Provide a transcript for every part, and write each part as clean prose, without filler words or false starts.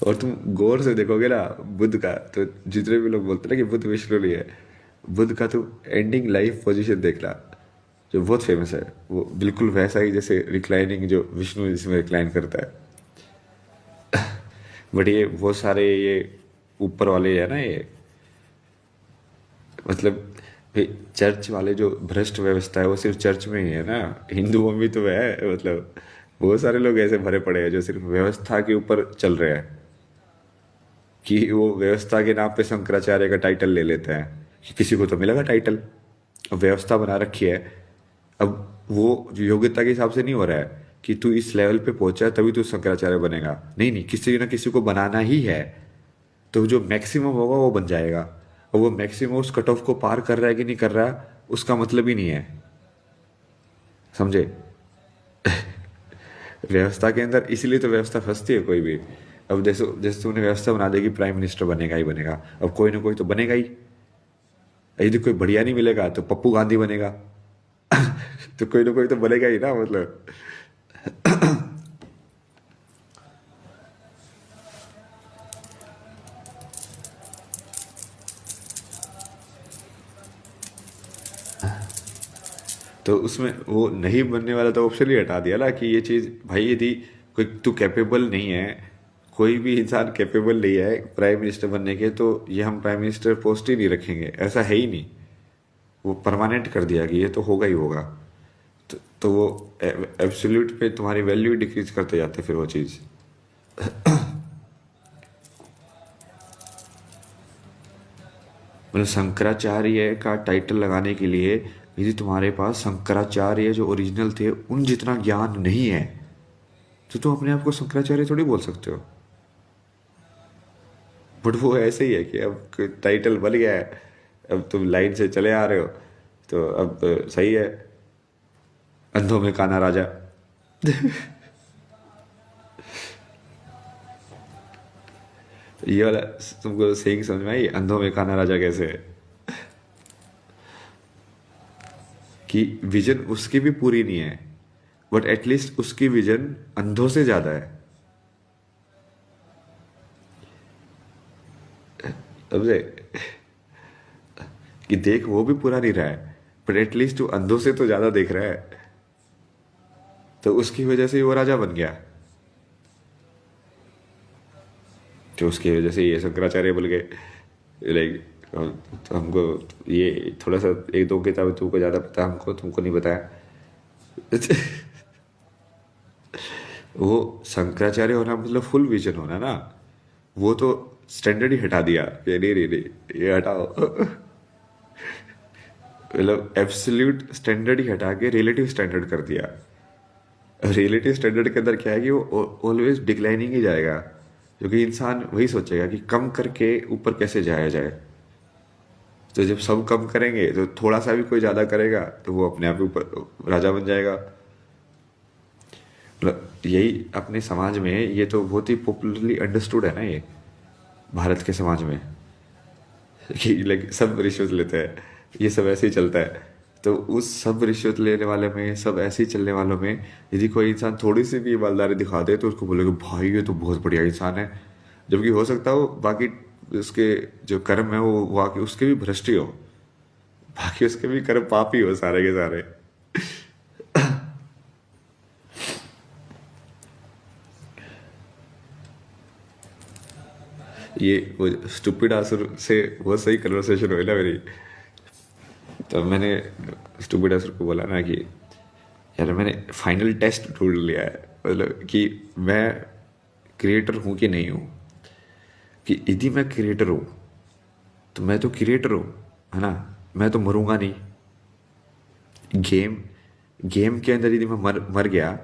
और तुम गौर से देखोगे ना बुद्ध का, तो जितने भी लोग बोलते हैं ना कि बुद्ध विष्णु नहीं है, बुद्ध का तुम एंडिंग लाइफ पोजीशन देखना, जो बहुत फेमस है, वो बिल्कुल वैसा ही जैसे रिक्लाइनिंग जो विष्णु जिसमें रिक्लाइन करता है। बट ये बहुत सारे ये ऊपर वाले है ना ये, मतलब भाई चर्च वाले जो भ्रष्ट व्यवस्था है वो सिर्फ चर्च में ही है ना, हिंदुओं में भी तो है, मतलब बहुत सारे लोग ऐसे भरे पड़े हैं जो सिर्फ व्यवस्था के ऊपर चल रहे हैं, कि वो व्यवस्था के नाम पे शंकराचार्य का टाइटल ले लेते हैं कि किसी को तो मिलेगा टाइटल, अब व्यवस्था बना रखी है। अब वो योग्यता के हिसाब से नहीं हो रहा है कि तू इस लेवल पे पहुंचा है तभी तू शंकराचार्य बनेगा, नहीं नहीं, किसी ना किसी को बनाना ही है, तो जो मैक्सिमम होगा वो बन जाएगा। और वो मैक्सिमम उस कट ऑफ को पार कर रहा है कि नहीं कर रहा उसका मतलब ही नहीं है, समझे। व्यवस्था के अंदर इसीलिए तो व्यवस्था फंसती है कोई भी। अब जैसे जैसे तुमने व्यवस्था बना दी कि प्राइम मिनिस्टर बनेगा ही बनेगा, अब कोई ना कोई तो बनेगा ही, यदि कोई बढ़िया नहीं मिलेगा तो पप्पू गांधी बनेगा। तो कोई ना कोई तो बनेगा ही ना, मतलब। तो उसमें वो नहीं बनने वाला तो ऑप्शन ही हटा दिया ना, कि ये चीज़ भाई यदि कोई तू कैपेबल नहीं है, कोई भी इंसान कैपेबल नहीं है प्राइम मिनिस्टर बनने के, तो ये हम प्राइम मिनिस्टर पोस्ट ही नहीं रखेंगे, ऐसा है ही नहीं। वो परमानेंट कर दिया कि ये तो होगा ही होगा। तो वो एब्सोल्यूट पे तुम्हारी वैल्यू डिक्रीज करते जाते फिर वो चीज़। मतलब शंकराचार्य का टाइटल लगाने के लिए यदि तुम्हारे पास शंकराचार्य जो ओरिजिनल थे उन जितना ज्ञान नहीं है, तो तुम अपने आप को शंकराचार्य थोड़ी बोल सकते हो। बट वो ऐसे ही है कि अब टाइटल बन गया है, अब तुम लाइन से चले आ रहे हो, तो अब सही है, अंधों में काना राजा। ये वाला तुमको सही समझ में आई, अंधों में काना राजा कैसे है, कि विजन उसकी भी पूरी नहीं है, बट एटलीस्ट उसकी विजन अंधों से ज्यादा है, समझे। कि देख वो भी पूरा नहीं रहा है, बट एटलीस्ट वो अंधों से तो ज्यादा देख रहा है, तो उसकी वजह से ही वो राजा बन गया। तो उसकी वजह से ये शंकराचार्य बोल के, लाइक, तो हमको ये थोड़ा सा एक दो किताबें तुमको ज़्यादा पता, हमको तुमको नहीं बताया। वो शंकराचार्य होना मतलब फुल विजन होना ना, वो तो स्टैंडर्ड ही हटा दिया कि नहीं नहीं नहीं ये हटाओ। मतलब एब्सोल्यूट स्टैंडर्ड ही हटा के रिलेटिव स्टैंडर्ड कर दिया। रिलेटिव स्टैंडर्ड के अंदर क्या है कि वो ऑलवेज डिक्लाइनिंग ही जाएगा, क्योंकि इंसान वही सोचेगा कि कम करके ऊपर कैसे जाया जाए। तो जब सब कम करेंगे तो थोड़ा सा भी कोई ज़्यादा करेगा तो वो अपने आप ही ऊपर राजा बन जाएगा। मतलब यही अपने समाज में ये तो बहुत ही पॉपुलरली अंडरस्टूड है ना ये, भारत के समाज में, कि लाइक सब रिश्वत लेते हैं, ये सब ऐसे ही चलता है। तो उस सब रिश्वत लेने वाले में, सब ऐसे ही चलने वालों में, यदि कोई इंसान थोड़ी सी भी ईमानदारी दिखा दे तो उसको बोलेगा भाई ये तो बहुत बढ़िया इंसान है, जबकि हो सकता हो बाकी उसके जो कर्म है वो बाकी उसके भी भ्रष्ट ही हो, बाकी उसके भी कर्म पाप ही हो सारे के सारे। ये वो स्टूपिड आंसर से बहुत सही कन्वर्सेशन हुई ना मेरी। तब मैंने स्टूपिड आंसर को बोला ना कि यार मैंने फाइनल टेस्ट ढूंढ लिया है, मतलब कि मैं क्रिएटर हूँ कि नहीं हूँ, कि यदि मैं क्रिएटर हूँ तो मैं तो क्रिएटर हूँ, है ना, मैं तो मरूंगा नहीं। गेम गेम के अंदर यदि मैं मर मर गया,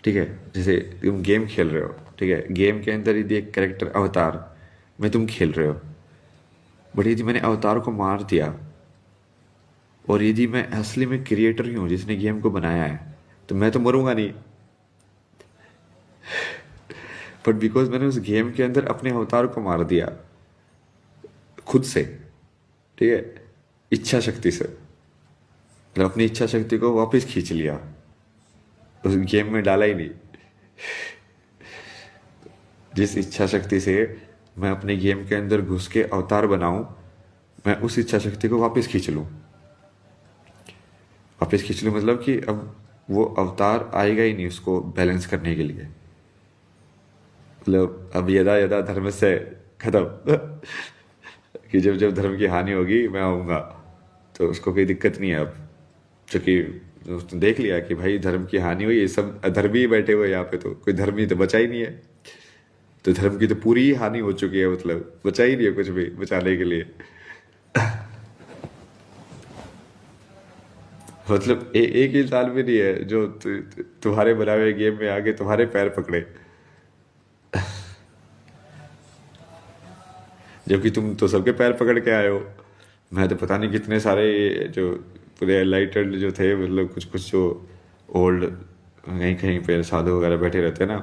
ठीक है, जैसे तुम गेम खेल रहे हो, ठीक है, गेम के अंदर यदि एक कैरेक्टर अवतार में तुम खेल रहे हो, बट यदि मैंने अवतार को मार दिया और यदि मैं असली में क्रिएटर ही हूँ जिसने गेम को बनाया है, तो मैं तो मरूंगा नहीं। बट बिकॉज मैंने उस गेम के अंदर अपने अवतार को मार दिया खुद से, ठीक है, इच्छा शक्ति से, मतलब अपनी इच्छा शक्ति को वापस खींच लिया, उस गेम में डाला ही नहीं। जिस इच्छा शक्ति से मैं अपने गेम के अंदर घुस के अवतार बनाऊं, मैं उस इच्छा शक्ति को वापस खींच लूं। वापस खींच लूं मतलब कि अब वो अवतार आएगा ही नहीं उसको बैलेंस करने के लिए। मतलब अब यदा यदा धर्म से खत्म कि जब जब धर्म की हानि होगी मैं आऊँगा, तो उसको कोई दिक्कत नहीं है अब। क्योंकि उसने देख लिया कि भाई धर्म की हानि हुई, ये सब अधर्मी ही बैठे हुए यहाँ पे, तो कोई धर्मी तो बचा ही नहीं है। तो धर्म की तो पूरी ही हानि हो चुकी है, मतलब बचा ही नहीं है कुछ भी बचाने के लिए। मतलब एक इंसान भी नहीं है जो तुम्हारे बनाए हुए गेम में आके तुम्हारे पैर पकड़े, जबकि तुम तो सबके पैर पकड़ के आए हो। मैं तो पता नहीं कितने सारे जो पूरे एनलाइटेड जो थे, मतलब कुछ कुछ जो ओल्ड कहीं कहीं पे साधु वगैरह बैठे रहते हैं ना,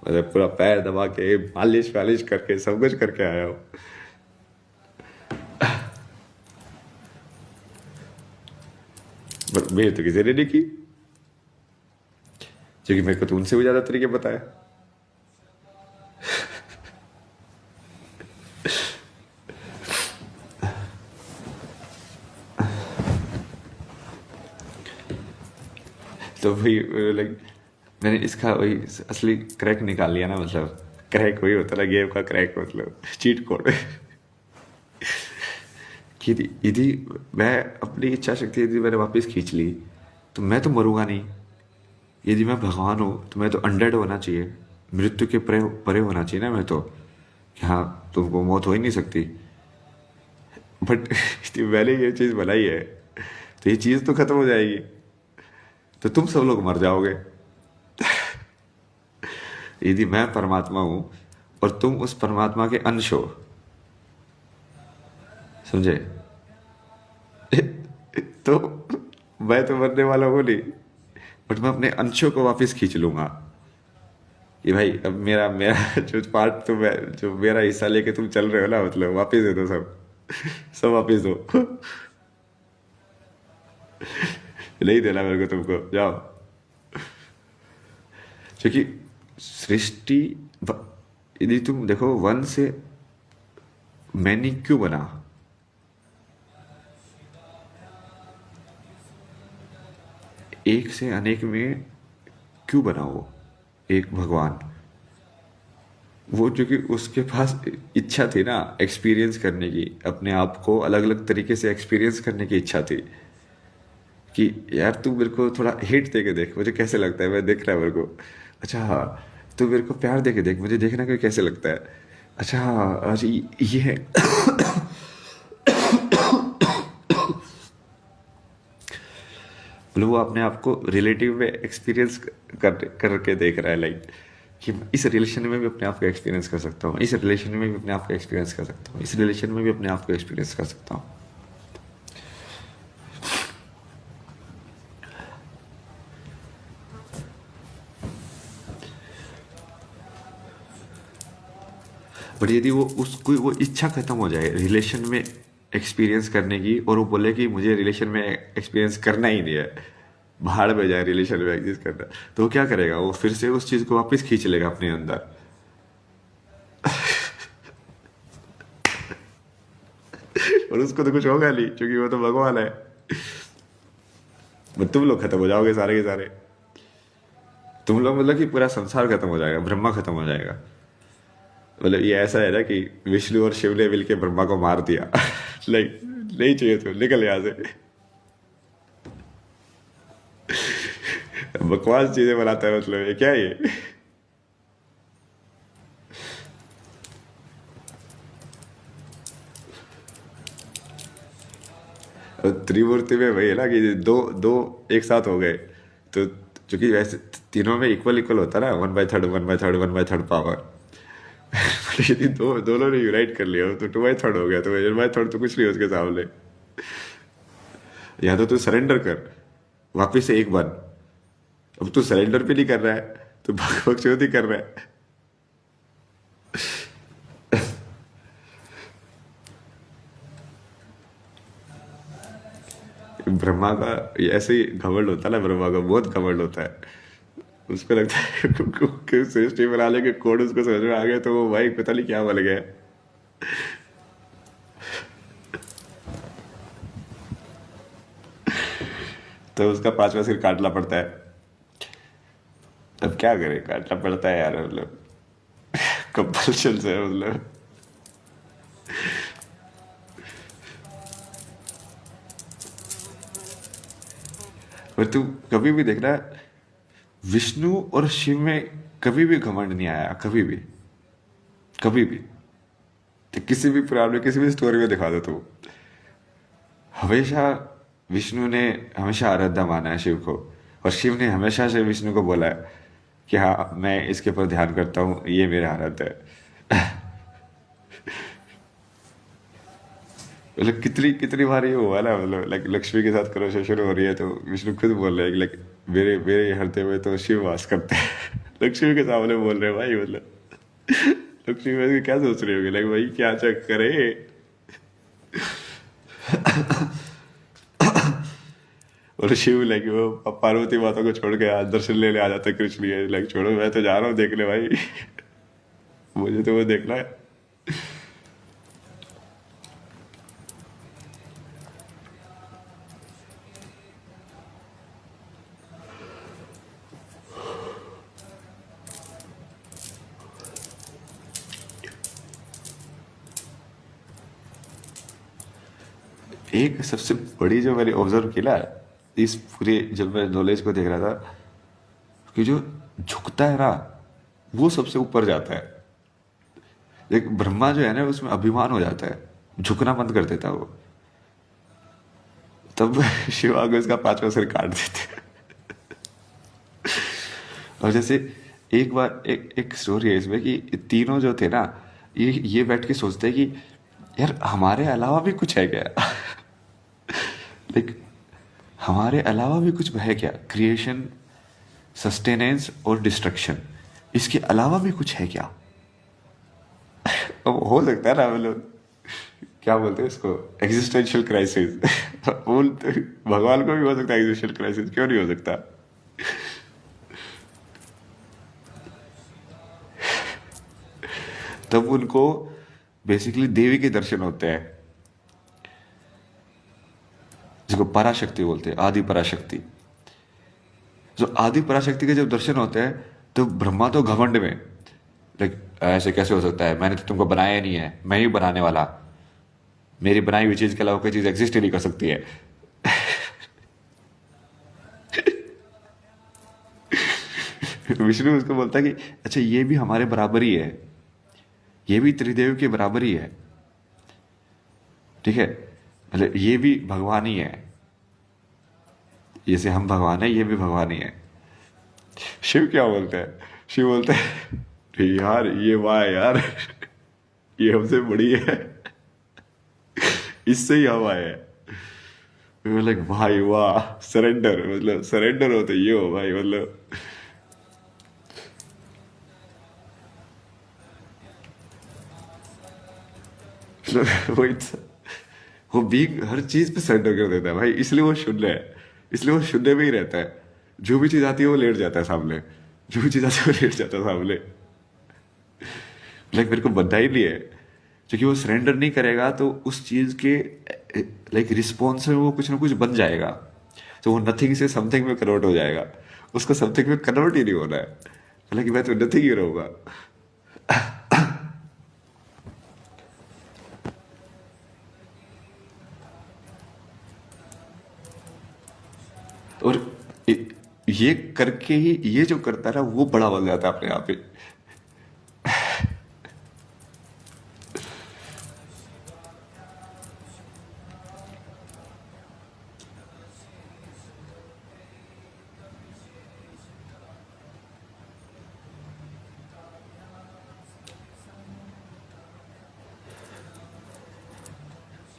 मतलब पूरा पैर दबा के मालिश वालिश करके सब कुछ करके आया हो। बट मेरे तो किसी ने नहीं की, क्योंकि मेरे को तो उनसे भी ज्यादा तरीके बताए। तो वही लाइक मैंने इसका वही असली क्रैक निकाल लिया ना, मतलब क्रैक वही होता ना गेम का क्रैक, मतलब चीट कोड। कि यदि मैं अपनी इच्छा शक्ति यदि मैंने वापस खींच ली, तो मैं तो मरूंगा नहीं। यदि मैं भगवान हूँ तो मैं तो अनडेड होना चाहिए, मृत्यु के परे परे होना चाहिए ना मैं तो, कि हाँ तुमको मौत हो ही नहीं सकती। बट मैंने ये चीज़ बनाई है, तो ये चीज़ तो खत्म हो जाएगी, तो तुम सब लोग मर जाओगे। यदि मैं परमात्मा हूं और तुम उस परमात्मा के अंश हो, समझे? तो मैं तो मरने वाला हूं नहीं, बट मैं अपने अंशों को वापस खींच लूंगा कि भाई अब मेरा मेरा जो पार्ट तुम जो मेरा हिस्सा लेके तुम चल रहे हो ना, मतलब वापस दे दो सब, सब वापस दो। नहीं देना मेरे को तुमको, जाओ। क्योंकि सृष्टि यदि तुम देखो वन से मैनी क्यों बना, एक से अनेक में क्यों बना वो एक भगवान? वो जो कि उसके पास इच्छा थी ना एक्सपीरियंस करने की, अपने आप को अलग अलग तरीके से एक्सपीरियंस करने की इच्छा थी कि यार तू मेरे को थोड़ा हिट दे के देख मुझे कैसे लगता है, मैं देख रहा है मेरे को। अच्छा हाँ, तू मेरे को प्यार दे के देख मुझे देखना कि कैसे लगता है। अच्छा हाँ, आज ये है। मतलब वो अपने आप को रिलेटिव में एक्सपीरियंस करके देख रहा है, लाइक कि इस रिलेशन में भी अपने आप को एक्सपीरियंस कर सकता हूँ, इस रिलेशन में भी अपने आप को एक्सपीरियंस कर सकता हूँ, इस रिलेशन में भी अपने आप को एक्सपीरियंस कर सकता हूँ। बट यदि वो उसको वो इच्छा खत्म हो जाए रिलेशन में एक्सपीरियंस करने की, और वो बोले कि मुझे रिलेशन में एक्सपीरियंस करना ही नहीं है, भाड़ में जाए रिलेशन में एग्जिस्ट करना, तो वो क्या करेगा? वो फिर से उस चीज को वापस खींच लेगा अपने अंदर। और उसको तो कुछ होगा नहीं क्योंकि वो तो भगवान है। बट तुम लोग खत्म हो जाओगे सारे के सारे, तुम लोग मतलब कि पूरा संसार खत्म हो जाएगा, ब्रह्मा खत्म हो जाएगा। मतलब ये ऐसा है ना कि विष्णु और शिव ने मिलके ब्रह्मा को मार दिया। लाइक नहीं चाहिए तो निकल यहाँ से। बकवास चीजें बनाता है, मतलब ये क्या है ये? त्रिमूर्ति में वही है ना कि दो दो एक साथ हो गए, तो चूंकि वैसे तीनों में इक्वल इक्वल होता है ना, one by third one by third one by third power. यदि दोनों ने यूनाइट कर लिया तो टू बाय थर्ड हो गया, तो वन बाय थर्ड तो कुछ नहीं उसके सामने। या तो तू सरेंडर कर, वापिस से एक बन। अब तू सरेंडर भी नहीं कर रहा है, तो भगवत चौधरी कर रहा है। ब्रह्मा का ऐसे ही घमंड होता है ना, ब्रह्मा का बहुत घमंड होता है। उसको लगता है कि सृष्टि बनाने के कोड उसको समझ में आ गया, तो वो भाई पता नहीं क्या बन गया। तो उसका पांचवा सिर काटना पड़ता है। अब क्या करे, काटना पड़ता है यार, मतलब कंपल्शन से, मतलब। पर तू कभी भी देखना, विष्णु और शिव में कभी भी घमंड नहीं आया, कभी भी, कभी भी। तो किसी भी पुराण में, किसी भी स्टोरी में दिखा दो तू, हमेशा विष्णु ने हमेशा आराध्या माना है शिव को, और शिव ने हमेशा से विष्णु को बोला है कि हाँ मैं इसके ऊपर ध्यान करता हूँ, ये मेरा आराध्य है। मतलब कितनी कितनी बार ये हुआ ना, मतलब लाइक लक्ष्मी के साथ कन्वर्सेशन हो रही है तो विष्णु खुद बोल रहे हैं कि लाइक मेरे मेरे हृदय में तो शिव वास करते हैं। लक्ष्मी के सामने बोल रहे हैं भाई, मतलब लक्ष्मी वैसे क्या सोच रही होगी, लाइक भाई क्या चेक करे। और शिव लाइक वो पार्वती माता को छोड़ के आज दर्शन लेने आ जाता है कृष्ण के, लाइक छोड़ो मैं तो जा रहा हूँ देखने भाई। मुझे तो वो देखना है। एक सबसे बड़ी जो मैंने ऑब्जर्व किया इस पूरे, जब मैं नॉलेज को देख रहा था, कि जो झुकता है ना वो सबसे ऊपर जाता है। एक ब्रह्मा जो है ना उसमें अभिमान हो जाता है, झुकना बंद कर देता है वो। तब शिव आगे उसका पांचवा सिर काट देते हैं। और जैसे एक बार एक स्टोरी है इसमें कि तीनों जो थे ना, ये बैठ के सोचते हैं कि यार हमारे अलावा भी कुछ है क्या। लाइक हमारे अलावा भी कुछ है क्या, क्रिएशन, सस्टेनेंस और डिस्ट्रक्शन, इसके अलावा भी कुछ है क्या। अब हो सकता है ना, मतलब क्या बोलते हैं इसको, एग्जिस्टेंशियल क्राइसिस। भगवान को भी हो सकता है एग्जिस्टेंशियल क्राइसिस, क्यों नहीं हो सकता। तब उनको बेसिकली देवी के दर्शन होते हैं, जिसको पराशक्ति बोलते हैं, आदि पराशक्ति। जो आदि पराशक्ति के जब दर्शन होते हैं तो ब्रह्मा तो घमंड में, लाइक ऐसे कैसे हो सकता है, मैंने तो तुमको बनाया नहीं है, मैं ही बनाने वाला, मेरी बनाई हुई चीज के अलावा कोई चीज एग्जिस्ट ही नहीं कर सकती है। विष्णु उसको बोलता है कि अच्छा ये भी हमारे बराबर ही है, ये भी त्रिदेव के बराबर ही है, ठीक है, मतलब ये भी भगवान ही है, जैसे हम भगवान है ये भी भगवान ही है। शिव क्या बोलते हैं, शिव बोलते हैं "अरे यार ये वाह यार, ये हमसे बड़ी है, इससे ही हम आए हैं"। लाइक भाई वाह, सरेंडर, मतलब सरेंडर होते ये हो भाई, मतलब। वही तो, वो बीइंग हर चीज पे सरेंडर कर देता है भाई, इसलिए वो शून्य है, इसलिए वो शून्य में ही रहता है। जो भी चीज आती है वो लेट जाता है सामने, जो भी चीज आती है वो लेट जाता है सामने। लाइक मेरे को बनता ही नहीं है, क्योंकि वो सरेंडर नहीं करेगा तो उस चीज के लाइक रिस्पॉन्स में वो कुछ ना कुछ बन जाएगा, तो वो नथिंग से समथिंग में कन्वर्ट हो जाएगा। उसको समथिंग में कन्वर्ट ही नहीं होना है, हालांकि मैं तो नथिंग ही रहूंगा। और ये करके ही, ये जो करता है ना वो बड़ा बन जाता है अपने आप ही।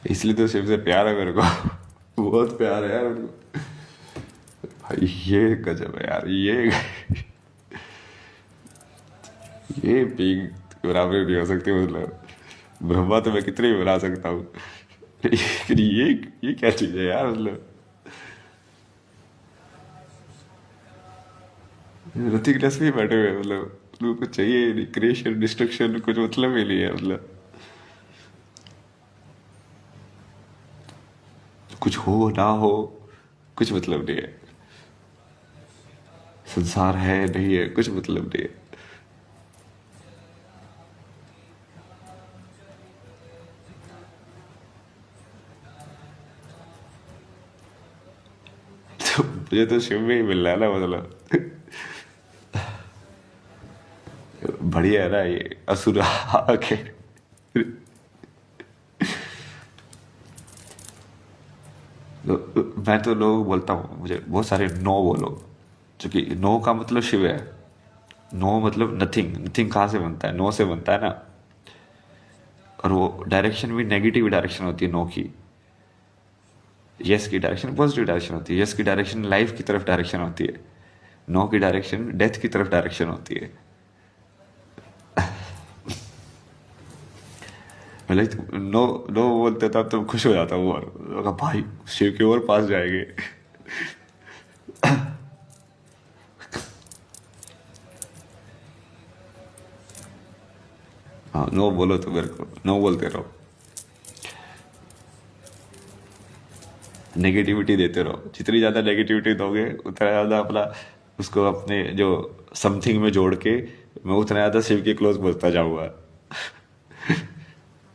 इसलिए तो शिव से प्यार है मेरे को। बहुत प्यार है यार उनको। भाई ये गजब है यार, ये पीक बराबर नहीं हो सकती, मतलब ब्रह्मा तो मैं कितने भी बना सकता हूँ, लेकिन ये क्या चीज है यार, मतलब। ऋतिक क्लास में ही बैठे हुए हैं, मतलब लोगों को चाहिए नहीं, क्रिएशन डिस्ट्रक्शन कुछ मतलब ही नहीं है, मतलब कुछ हो ना हो कुछ मतलब नहीं है, संसार है नहीं है कुछ मतलब नहीं है। तो मुझे तो शिव में ही मिल रहा है ना, मतलब बढ़िया है ना ये असुर आके। मैं तो लोगों को बोलता हूँ मुझे बहुत सारे नो बोलो, क्योंकि नो का मतलब शिव है। नो मतलब नथिंग, नथिंग कहाँ से बनता है, नो से बनता है ना। और वो डायरेक्शन भी नेगेटिव डायरेक्शन होती है नो की। यस की डायरेक्शन पॉजिटिव डायरेक्शन होती है, यस की डायरेक्शन लाइफ की तरफ डायरेक्शन होती है, नो की डायरेक्शन डेथ की तरफ डायरेक्शन होती है। मतलब नो नो बोलते तब तो खुश हो जाता हूँ, और कहा, भाई शिव की ओर पास जाएंगे। हाँ नो बोलो तो मेरे को नो बोलते रहो, नेगेटिविटी देते रहो, जितनी ज्यादा नेगेटिविटी दोगे उतना ज्यादा अपना उसको अपने जो समथिंग में जोड़ के मैं उतना ज्यादा शिव के क्लोज बोलता जाऊंगा।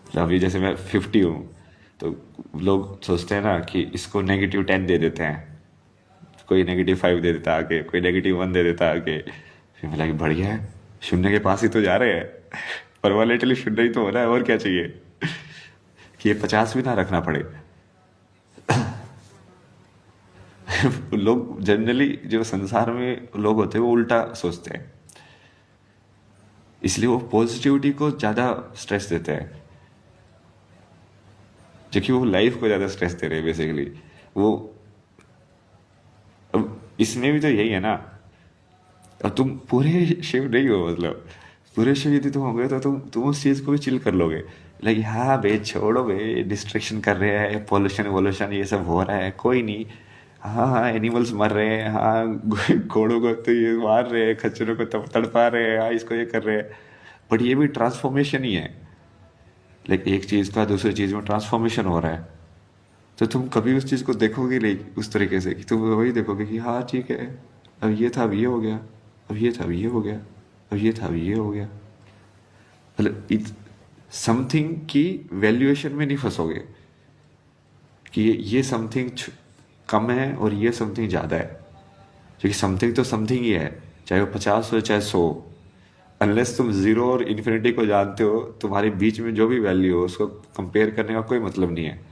अभी जैसे मैं 50 हूँ, तो लोग सोचते हैं ना कि इसको -10 दे देते हैं, कोई -5 दे देता आगे, कोई -1 दे देता आगे। फिर मिला कि बढ़िया है, शून्य के पास ही तो जा रहे हैं। परमानेंटली शून्य ही तो होना है, और क्या चाहिए, कि ये 50 भी ना रखना पड़े। लोग जनरली जो संसार में लोग होते हैं वो उल्टा सोचते हैं, इसलिए वो पॉजिटिविटी को ज्यादा स्ट्रेस देते हैं, जो कि वो लाइफ को ज्यादा स्ट्रेस दे रहे हैं बेसिकली। वो अब इसमें भी तो यही है ना, अब तुम पूरे शिव नहीं हो, मतलब पूरे शिव यदि तुम हो गए तो तुम उस चीज को भी चिल कर लोगे। लाइक हाँ बे छोड़ो बे, डिस्ट्रैक्शन कर रहे हैं, पोल्यूशन वोल्यूशन ये सब हो रहा है, कोई नहीं। हाँ हाँ एनिमल्स मर रहे हैं, हाँ घोड़ों को तो ये मार रहे हैं, खच्चरों को तड़पा रहे हैं, हाँ इसको ये कर रहे हैं, बट ये भी ट्रांसफॉर्मेशन ही है। लाइक एक चीज का दूसरी चीज में ट्रांसफॉर्मेशन हो रहा है, तो तुम कभी उस चीज को देखोगे नहीं उस तरीके से, कि तुम वही देखोगे कि हाँ ठीक है, अब ये था अब ये हो गया, अब ये था अब ये हो गया, अब ये था अब ये हो गया। मतलब समथिंग की वैल्यूएशन में नहीं फंसोगे कि ये समथिंग कम है और ये समथिंग ज्यादा है, क्योंकि समथिंग तो समथिंग ही है, चाहे वो 50 हो चाहे 100। अनलेस तुम जीरो और इन्फिनिटी को जानते हो, तुम्हारे बीच में जो भी वैल्यू हो उसको कंपेयर करने का कोई मतलब नहीं है।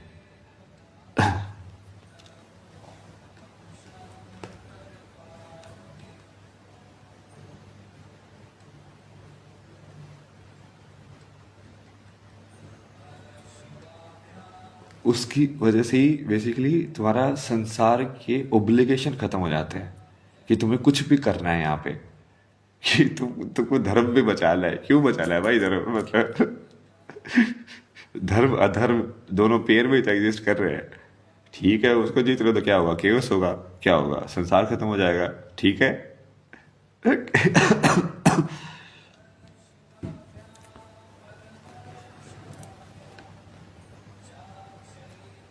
उसकी वजह से ही बेसिकली तुम्हारा संसार के ओब्लिगेशन खत्म हो जाते हैं, कि तुम्हें कुछ भी करना है यहाँ पे, कि तुमको धर्म भी बचाना है। क्यों बचाना है भाई धर्म, मतलब धर्म अधर्म दोनों पेयर में तो एग्जिस्ट कर रहे हैं। ठीक है उसको जीत लो तो क्या होगा, केओस होगा, क्या होगा, संसार खत्म हो जाएगा, ठीक है।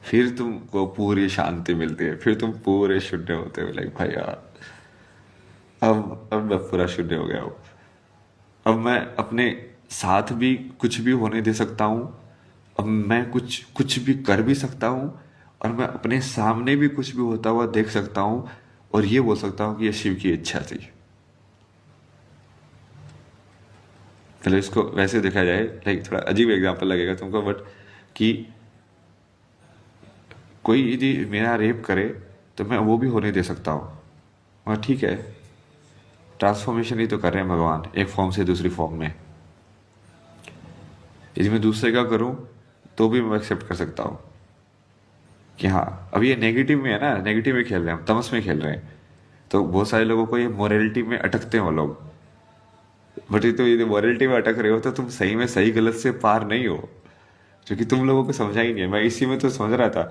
फिर तुमको पूरी शांति मिलती है, फिर तुम पूरे शून्य होते हो, लाइक भाई यार अब मैं पूरा शून्य हो गया हूँ। अब मैं अपने साथ भी कुछ भी होने दे सकता हूँ, अब मैं कुछ कुछ भी कर भी सकता हूँ, और मैं अपने सामने भी कुछ भी होता हुआ देख सकता हूँ, और ये बोल सकता हूँ कि ये शिव की इच्छा थी। चलो इसको वैसे देखा जाए, लाइक थोड़ा अजीब एग्जांपल लगेगा तुमको, बट कि कोई यदि मेरा रेप करे तो मैं वो भी होने दे सकता हूँ, और ठीक है ट्रांसफॉर्मेशन ही तो कर रहे हैं भगवान, एक फॉर्म से दूसरी फॉर्म में। यदि मैं दूसरे का करूं तो भी मैं एक्सेप्ट कर सकता हूँ कि हाँ अब ये नेगेटिव में है ना, नेगेटिव में खेल रहे हैं हम, तमस में खेल रहे हैं। तो बहुत सारे लोगों को ये मोरलिटी में अटकते हैं वो लोग, बट ये तो ये मोरलिटी में अटक रहे हो तो तुम सही में सही गलत से पार नहीं हो, क्योंकि तुम लोगों को समझा ही नहीं है। मैं इसी में तो समझ रहा था,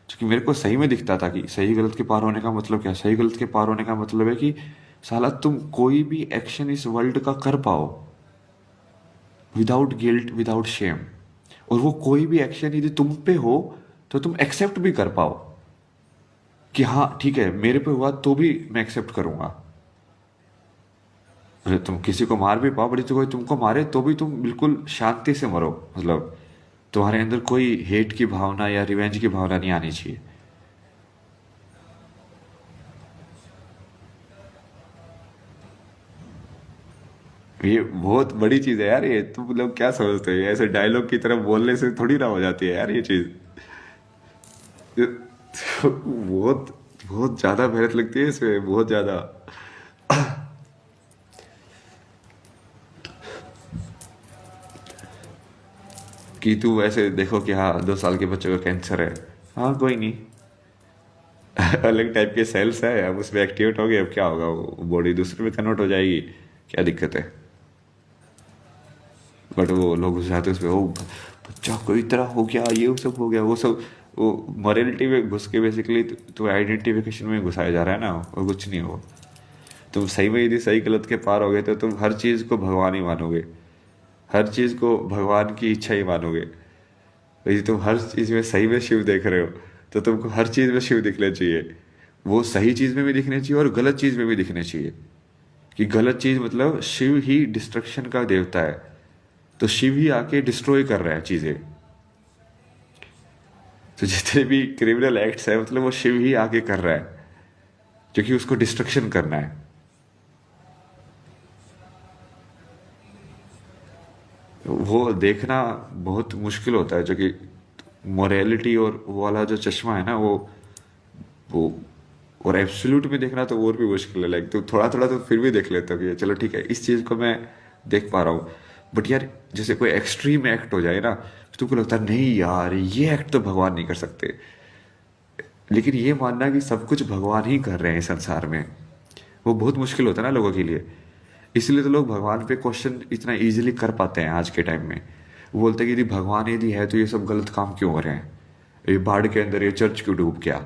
क्योंकि मेरे को सही में दिखता था कि सही गलत के पार होने का मतलब क्या है। सही गलत के पार होने का मतलब है कि साला तुम कोई भी एक्शन इस वर्ल्ड का कर पाओ विदाउट गिल्ट, विदाउट शेम, और वो कोई भी एक्शन यदि तुम पे हो तो तुम एक्सेप्ट भी कर पाओ कि हाँ ठीक है मेरे पे हुआ तो भी मैं एक्सेप्ट करूंगा। मतलब तुम किसी को मार भी पाओ, बट यदि कोई तुमको मारे तो भी तुम बिल्कुल शांति से मरो, मतलब तुम्हारे अंदर कोई हेट की भावना या रिवेंज की भावना नहीं आनी चाहिए। ये बहुत बड़ी चीज है यार, ये तुम लोग क्या समझते हो, ये ऐसे डायलॉग की तरह बोलने से थोड़ी ना हो जाती है यार ये चीज। ये बहुत बहुत ज्यादा मेहनत लगती है इसमें, बहुत ज्यादा। कि तू ऐसे देखो कि हाँ 2 साल के बच्चे को कैंसर है, हाँ कोई नहीं, अलग टाइप के सेल्स है, अब उसमें एक्टिवेट हो गए, अब क्या होगा, वो बॉडी दूसरे में कन्वर्ट हो जाएगी, क्या दिक्कत है। बट वो लोग घुस जाते हैं उसमें, ओ बच्चा कोई तरह हो गया, ये सब हो गया, वो सब, वो मॉरलिटी में घुस के बेसिकली तो आइडेंटिफिकेशन में घुसाया जा रहा है ना, और कुछ नहीं हो। तुम सही में यदि सही गलत के पार हो गए तो तुम हर चीज़ को भगवान ही मानोगे, हर चीज़ को भगवान की इच्छा ही मानोगे। यदि तुम हर चीज़ में सही में शिव देख रहे हो तो तुमको हर चीज़ में शिव दिखना चाहिए, वो सही चीज़ में भी दिखने चाहिए और गलत चीज़ में भी दिखने चाहिए। कि गलत चीज़ मतलब शिव ही डिस्ट्रक्शन का देवता है, तो शिव ही आके डिस्ट्रॉय कर रहा है चीज़ें। तो जितने भी क्रिमिनल एक्ट्स है मतलब वो शिव ही आके कर रहा है, क्योंकि उसको डिस्ट्रक्शन करना है। वो देखना बहुत मुश्किल होता है, जो कि मोरालिटी और वो वाला जो चश्मा है ना, वो और एब्सोल्यूट में देखना तो और भी मुश्किल है। लाइक तो थोड़ा थोड़ा तो फिर भी देख लेता हूँ कि चलो ठीक है इस चीज़ को मैं देख पा रहा हूँ, बट यार जैसे कोई एक्सट्रीम एक्ट हो जाए ना तो तुमको लगता है नहीं यार ये एक्ट तो भगवान नहीं कर सकते। लेकिन ये मानना कि सब कुछ भगवान ही कर रहे हैं इस संसार में, वो बहुत मुश्किल होता है ना लोगों के लिए। इसलिए तो लोग भगवान पे क्वेश्चन इतना इजीली कर पाते हैं आज के टाइम में। वो बोलते हैं कि यदि भगवान यदि है तो ये सब गलत काम क्यों हो रहे हैं, ये बाढ़ के अंदर ये चर्च क्यों डूब गया,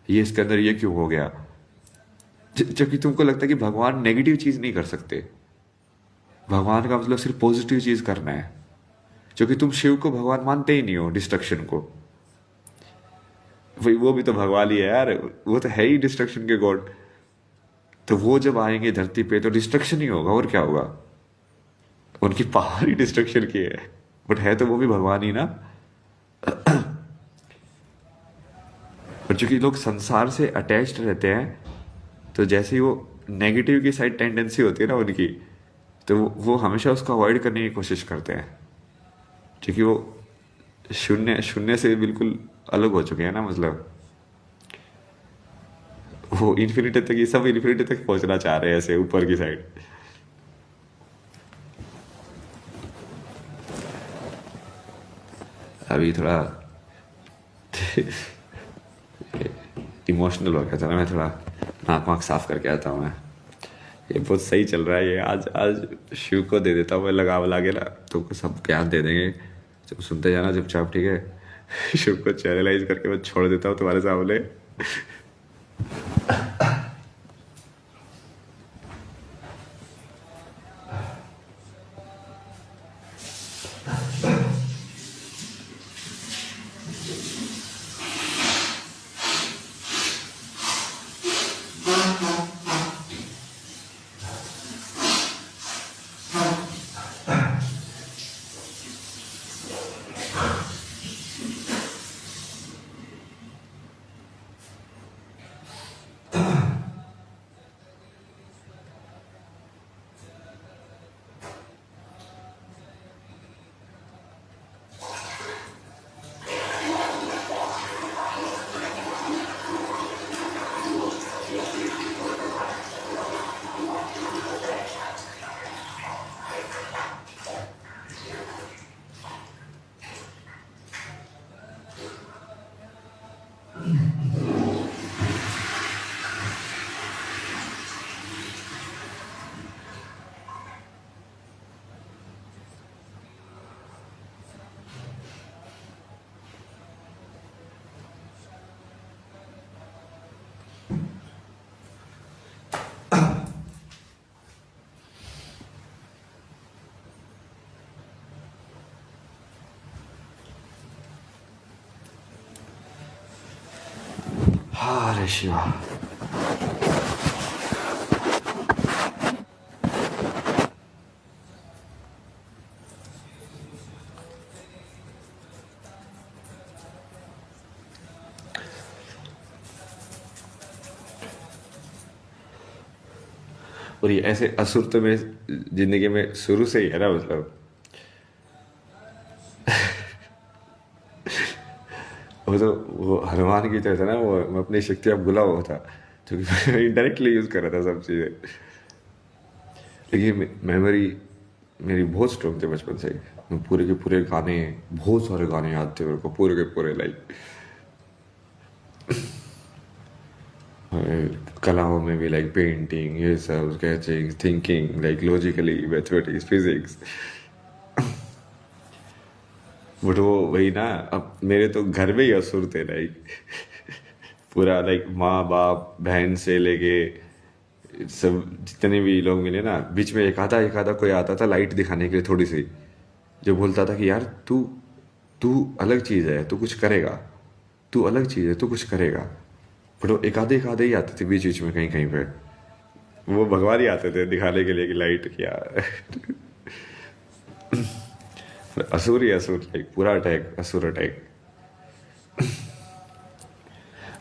ये इसके अंदर ये क्यों हो गया। जबकि तुमको लगता है कि भगवान नेगेटिव चीज नहीं कर सकते, भगवान का मतलब सिर्फ पॉजिटिव चीज करना है। क्योंकि तुम शिव को भगवान मानते ही नहीं हो, डिस्ट्रक्शन को। भाई वो भी तो भगवान ही है यार, वो तो है ही डिस्ट्रक्शन के गॉड। तो वो जब आएंगे धरती पे तो डिस्ट्रक्शन ही होगा, और क्या होगा। उनकी पावर ही डिस्ट्रक्शन की है, बट है तो वो भी भगवान ही ना। पर चूंकि लोग संसार से अटैच्ड रहते हैं, तो जैसे ही वो नेगेटिव की साइड टेंडेंसी होती है ना उनकी, तो वो हमेशा उसको अवॉइड करने की कोशिश करते हैं। क्योंकि वो शून्य शून्य से बिल्कुल अलग हो चुके हैं ना, मतलब वो इन्फिनिटी तक, ये सब इन्फिनिटी तक पहुंचना चाह रहे हैं ऐसे ऊपर की साइड। अभी थोड़ा इमोशनल हो गया था ना मैं, थोड़ा नाक वाक साफ करके आता हूँ मैं। ये बहुत सही चल रहा है ये, आज आज शिव को दे देता हूँ मैं लगा वला के ना, तुमको सब ज्ञान दे देंगे, तुम सुनते जाना चुपचाप, ठीक है। शिव को चैनलाइज करके मैं छोड़ देता हूँ तुम्हारे सामने। अरे शिवा। और ये ऐसे असुर तो मेरे जिंदगी में शुरू से ही है ना, मतलब वो तो वो हनुमान की तरह था ना, वो मैं अपनी शक्तियां भुला हुआ था, जो कि मैं इनडायरेक्टली यूज कर रहा था सब चीजें। लेकिन मेमोरी मेरी बहुत स्ट्रॉन्ग थी बचपन से ही। मैं पूरे के पूरे गाने, बहुत सारे गाने याद थे मेरे को, पूरे के पूरे, लाइक कलाओं में भी, लाइक पेंटिंग, ये सब, sketching, thinking, like logically, mathematics, physics. But वो वही ना, अब मेरे तो घर में ही असुर थे, लाइक पूरा, लाइक माँ बाप बहन से लेके सब जितने भी लोग मिले ना, बीच में एक आधा कोई आता था लाइट दिखाने के लिए थोड़ी सी, जो बोलता था कि यार तू तू अलग चीज है, तू कुछ करेगा, तू अलग चीज है, तू कुछ करेगा। बट वो एक आधे ही आते थे बीच बीच में, कहीं कहीं पे वो भगवान ही आते थे दिखाने के लिए कि लाइट क्या। असुर ही असुर, लाइक पूरा अटैक, असुर अटैक।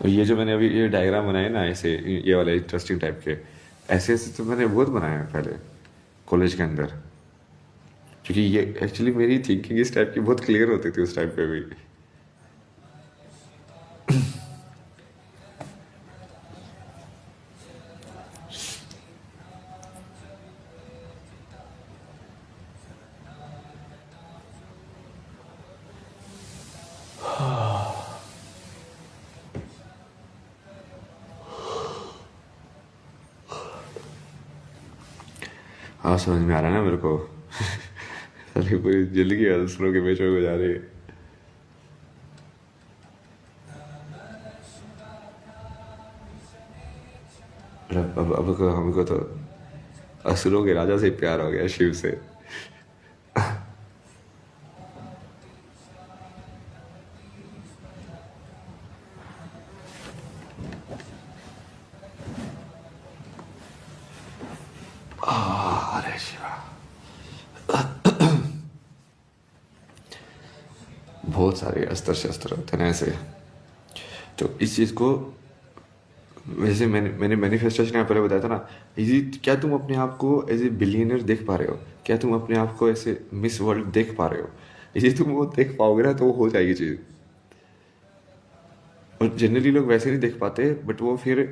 और ये जो मैंने अभी ये डायग्राम बनाए ना ऐसे, ये वाले इंटरेस्टिंग टाइप के, ऐसे ऐसे तो मैंने बहुत बनाया है पहले कॉलेज के अंदर, क्योंकि ये एक्चुअली मेरी थिंकिंग इस टाइप की बहुत क्लियर होती थी उस टाइम पे भी। हाँ, समझ में आ रहा है ना मेरे को। सारी पूरी जिंदगी दूसरों के बेचों को जा रही है। अब हमको तो असुरों के राजा से प्यार हो गया, शिव से। अरे शिवा, बहुत सारे अस्त्र शस्त्र होते हैं ना ऐसे। तो इस चीज को, वैसे मैंने मैंने मैनिफेस्टेशन यहाँ पहले बताया था ना, ये क्या तुम अपने आप को एज ए बिलियनर देख पा रहे हो? क्या तुम अपने आप को ऐसे मिस वर्ल्ड देख पा रहे हो? यदि तुम वो देख पाओगे ना तो वो हो जाएगी चीज। और जनरली लोग वैसे नहीं देख पाते, बट वो फिर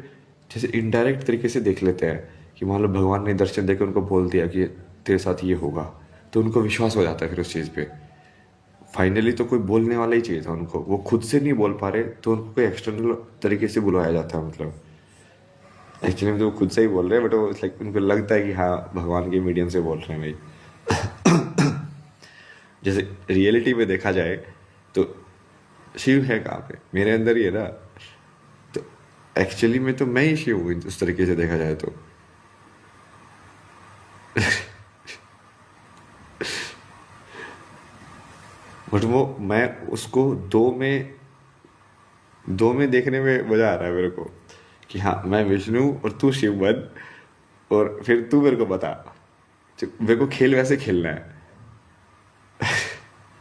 जैसे इनडायरेक्ट तरीके से देख लेते हैं कि मान लो भगवान ने दर्शन देकर उनको बोल दिया कि तेरे साथ ये होगा, तो उनको विश्वास हो जाता है फिर उस चीज़ पे। फाइनली तो कोई बोलने वाला ही चाहिए था उनको, वो खुद से नहीं बोल पा रहे तो उनको कोई एक्सटर्नल तरीके से बुलाया जाता है, मतलब एक्चुअली में तो वो खुद से ही बोल रहे हैं, बट वो लाइक उनको लगता है कि हाँ भगवान के मीडियम से बोल रहे हैं भाई। जैसे रियलिटी में देखा जाए तो शिव है कहाँ पे? मेरे अंदर ही है ना। तो एक्चुअली में तो मैं ही शिव हूँ उस तरीके से देखा जाए तो। बट वो मैं उसको दो में देखने में मजा आ रहा है मेरे को, कि हाँ मैं विष्णु और तू शिव बन, और फिर तू मेरे को बता, मेरे को खेल वैसे खेलना है।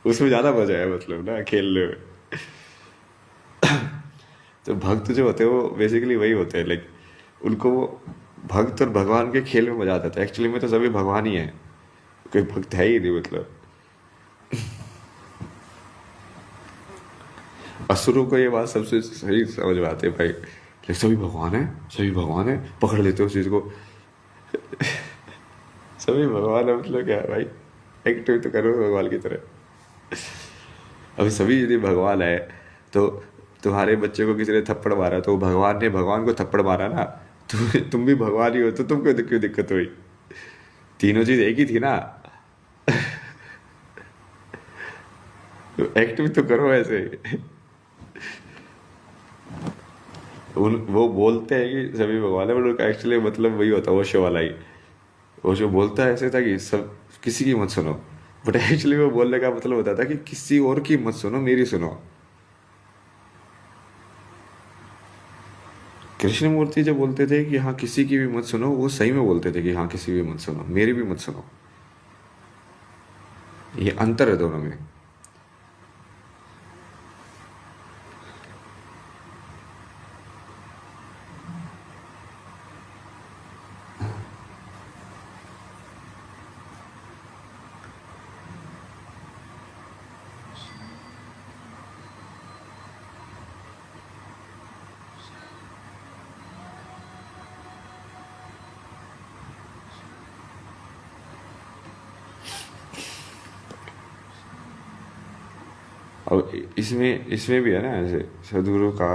उसमें ज्यादा मजा है, मतलब ना खेलने में। तो भक्त जो होते हैं वो बेसिकली वही होते हैं, लाइक उनको वो भक्त और भगवान के खेल में मजा आता है। एक्चुअली में तो सभी भगवान ही है, कोई भक्त है ही नहीं, मतलब असुरों को ये बात सबसे सही समझ में आती है भाई, लाइक सभी भगवान है, सभी भगवान है, पकड़ लेते हो उस चीज को। सभी भगवान है मतलब क्या है भाई? एक्टिव तो करो भगवान की तरह। अभी सभी यदि भगवान है तो तुम्हारे बच्चे को किसी ने थप्पड़ मारा तो भगवान ने भगवान को थप्पड़ मारा ना, तुम भी भगवान ही हो, तो तुमको क्यों दिक्कत हुई? तीनों चीज एक ही थी ना। तो एक्ट भी तो करो ऐसे। वो बोलते हैं कि सभी भगवान है, बट उनका एक्चुअली मतलब वही होता है, वो शो वाला ही। वो जो बोलता है ऐसे था कि सब किसी की मत सुनो, बट एक्चुअली वो बोलने का मतलब होता था कि किसी और की मत सुनो, मेरी सुनो। कृष्णमूर्ति जब बोलते थे कि हाँ किसी की भी मत सुनो, वो सही में बोलते थे कि हाँ किसी की भी मत सुनो, मेरी भी मत सुनो। ये अंतर है दोनों में। और इसमें इसमें भी है ना, ऐसे सदगुरु का,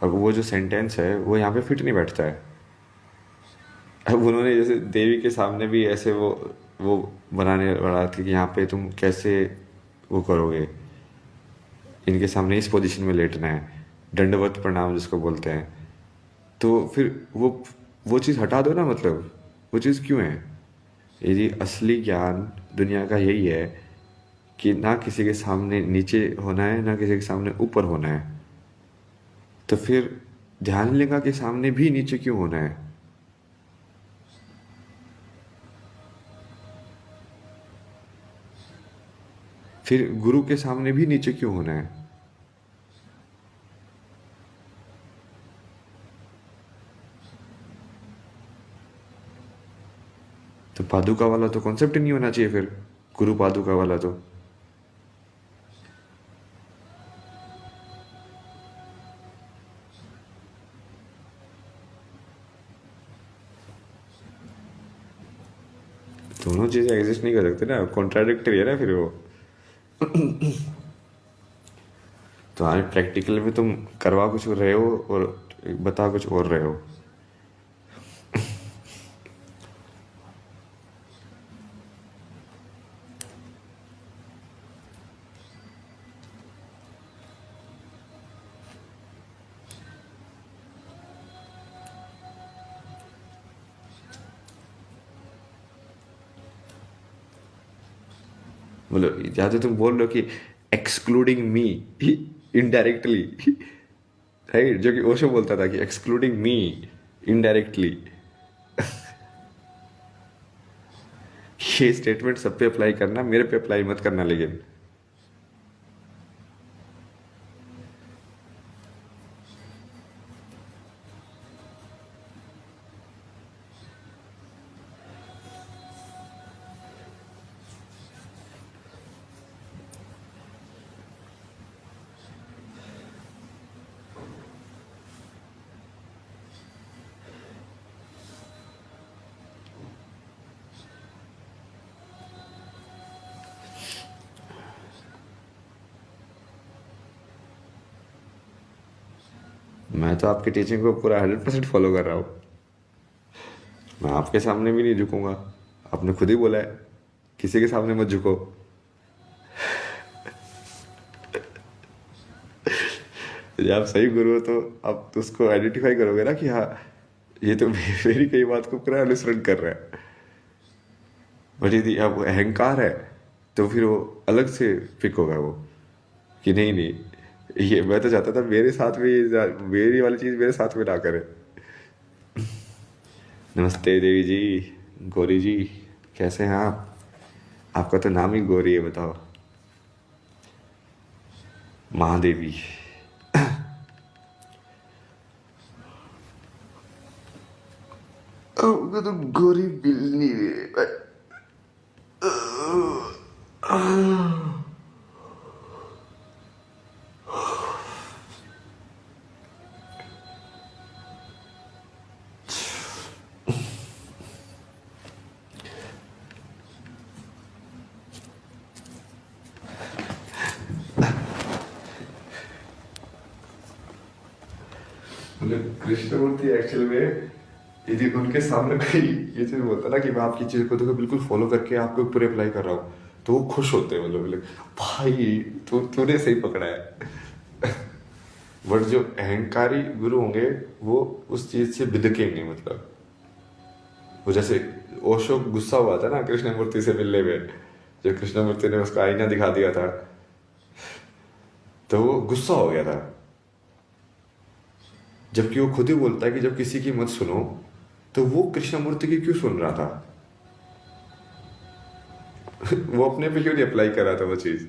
अब वो जो सेंटेंस है वो यहाँ पे फिट नहीं बैठता है। अब उन्होंने जैसे देवी के सामने भी ऐसे वो बनाने वाला था कि यहाँ पे तुम कैसे वो करोगे, इनके सामने इस पोजीशन में लेटना है, दंडवत प्रणाम जिसको बोलते हैं। तो फिर वो चीज़ हटा दो ना, मतलब वो चीज़ क्यों है? यदि असली ज्ञान दुनिया का यही है कि ना किसी के सामने नीचे होना है ना किसी के सामने ऊपर होना है, तो फिर ध्यान लिंगा के सामने भी नीचे क्यों होना है? फिर गुरु के सामने भी नीचे क्यों होना है? तो पादुका वाला तो कॉन्सेप्ट ही नहीं होना चाहिए फिर, गुरु पादुका वाला तो। दोनों चीजें एग्जिस्ट नहीं कर सकते ना, कॉन्ट्राडिक्टरी है ना फिर वो। तो आज प्रैक्टिकल में तुम करवा कुछ रहे हो और बता कुछ और रहे हो। मतलब या तो तुम बोल रहे हो कि एक्सक्लूडिंग मी इनडायरेक्टली, राइट, जो कि ओशो बोलता था कि एक्सक्लूडिंग मी इनडायरेक्टली। ये स्टेटमेंट सब पे अप्लाई करना, मेरे पे अप्लाई मत करना लेकिन। मैं तो आपकी टीचिंग को पूरा 100% फॉलो कर रहा हूँ। मैं आपके सामने भी नहीं झुकूंगा, आपने खुद ही बोला है किसी के सामने मत झुको। यदि आप सही गुरु हो तो आप तो उसको आइडेंटिफाई करोगे ना कि हाँ ये तो मेरी कई बात को पूरा अनुसरण कर रहा है। बट यदि आप अहंकार है तो फिर वो अलग से पिक होगा वो, कि नहीं नहीं ये मैं तो चाहता था मेरे साथ में मेरी वाली चीज मेरे साथ में ना करे। नमस्ते देवी जी, गौरी जी, कैसे हैं आप? आपका तो नाम ही गौरी है, बताओ। महादेवी। आपको तो गौरी बिल्ली है। मतलब कृष्णमूर्ति एक्चुअल में यदि उनके सामने कोई ये चीज बोलता ना कि मैं आपकी चीज को तो बिल्कुल फॉलो करके आपके ऊपर अप्लाई कर रहा हूँ, तो वो खुश होते हैं, मतलब बोले, भाई तूने सही पकड़ा है। बट जो अहंकारी गुरु होंगे वो उस चीज से बिदकेंगे, मतलब वो जैसे ओशो गुस्सा हुआ था ना कृष्णमूर्ति से मिलने में, जब कृष्णमूर्ति ने उसका आईना दिखा दिया था तो वो गुस्सा हो गया था। जबकि वो खुद ही बोलता है कि जब किसी की मत सुनो, तो वो कृष्णमूर्ति की क्यों सुन रहा था? वो अपने पे क्यों नहीं अप्लाई कर रहा था वो चीज?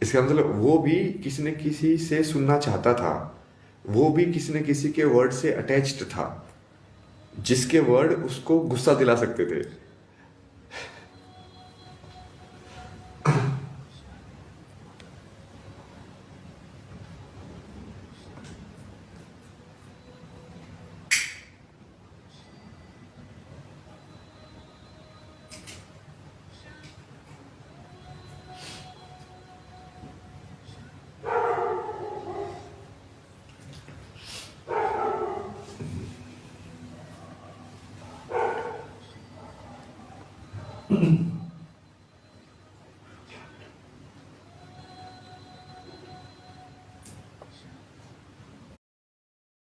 इसका मतलब वो भी किसी न किसी से सुनना चाहता था, वो भी किसी न किसी के वर्ड से अटैच्ड था, जिसके वर्ड उसको गुस्सा दिला सकते थे।